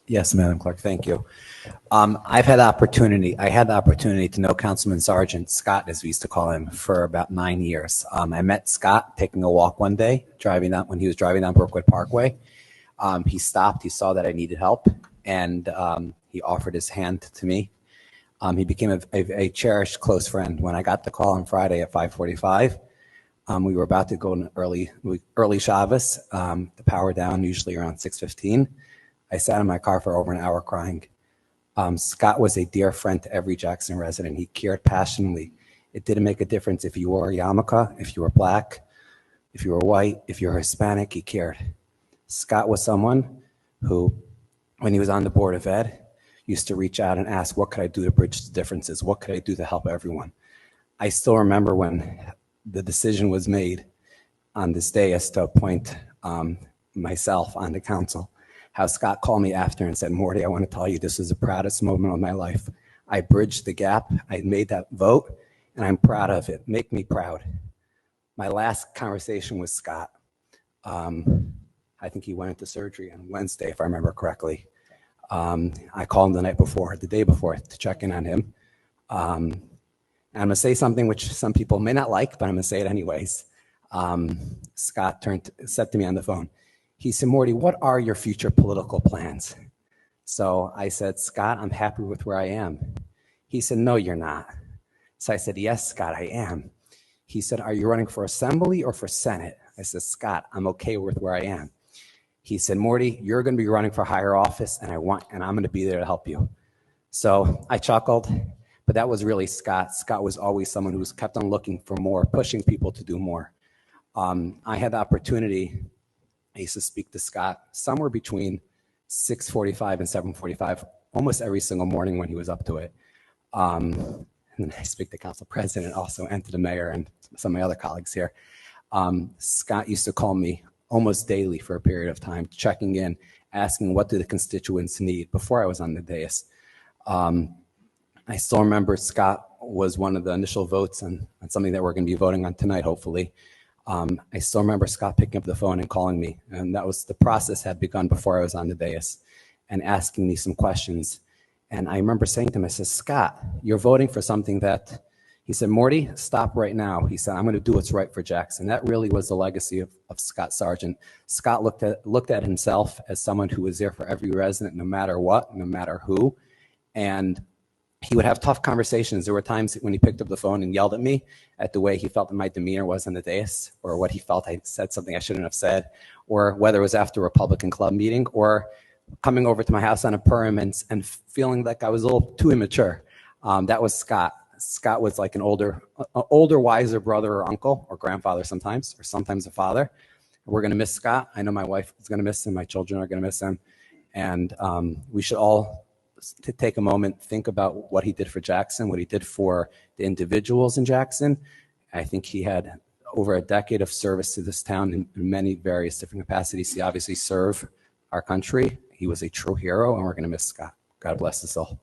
Yes, Madam Clerk, thank you. I had the opportunity to know Councilman Sargent, Scott, as we used to call him, for about 9 years. I met Scott taking a walk one day, when he was driving down Brookwood Parkway. He stopped, he saw that I needed help, and he offered his hand to me. He became a cherished close friend. When I got the call on Friday at 5:45, we were about to go in early Shabbos, the power down usually around 6:15. I sat in my car for over an hour crying. Scott was a dear friend to every Jackson resident. He cared passionately. It didn't make a difference if you wore a yarmulke, if you were black, if you were white, if you were Hispanic, he cared. Scott was someone who, when he was on the Board of Ed, used to reach out and ask, what could I do to bridge the differences? What could I do to help everyone? I still remember when the decision was made on this day as to appoint myself on the council, how Scott called me after and said, Morty, I want to tell you this was the proudest moment of my life. I bridged the gap. I made that vote, and I'm proud of it. Make me proud. My last conversation with Scott, I think he went into surgery on Wednesday, if I remember correctly. I called him the day before, to check in on him. And I'm going to say something which some people may not like, but I'm going to say it anyways. Scott said to me on the phone, he said, Morty, what are your future political plans? So I said, Scott, I'm happy with where I am. He said, no, you're not. So I said, yes, Scott, I am. He said, are you running for assembly or for Senate? I said, Scott, I'm okay with where I am. He said, Morty, you're going to be running for higher office, and I'm going to be there to help you. So I chuckled, but that was really Scott. Scott was always someone who was kept on looking for more, pushing people to do more. I had the opportunity, I used to speak to Scott somewhere between 6:45 and 7:45, almost every single morning when he was up to it. And then I speak to Council President also, and to the mayor and some of my other colleagues here. Scott used to call me almost daily for a period of time, checking in, asking what do the constituents need before I was on the dais. I still remember Scott was one of the initial votes on something that we're going to be voting on tonight, hopefully. I still remember Scott picking up the phone and calling me, and that was the process had begun before I was on the dais, and asking me some questions. And I remember saying to him, I said, Scott, you're voting for something that, he said, Morty, stop right now. He said, I'm going to do what's right for Jackson. That really was the legacy of Scott Sargent. Scott looked at himself as someone who was there for every resident, no matter what, no matter who. And he would have tough conversations. There were times when he picked up the phone and yelled at me at the way he felt that my demeanor was on the dais, or what he felt I said something I shouldn't have said, or whether it was after a Republican club meeting, or coming over to my house on a perm and feeling like I was a little too immature. That was Scott. Scott was like an older, wiser brother or uncle or grandfather sometimes, or sometimes a father. We're going to miss Scott. I know my wife is going to miss him. My children are going to miss him. And we should all take a moment, think about what he did for Jackson, what he did for the individuals in Jackson. I think he had over a decade of service to this town in many various different capacities. He obviously served our country. He was a true hero, and we're going to miss Scott. God bless us all.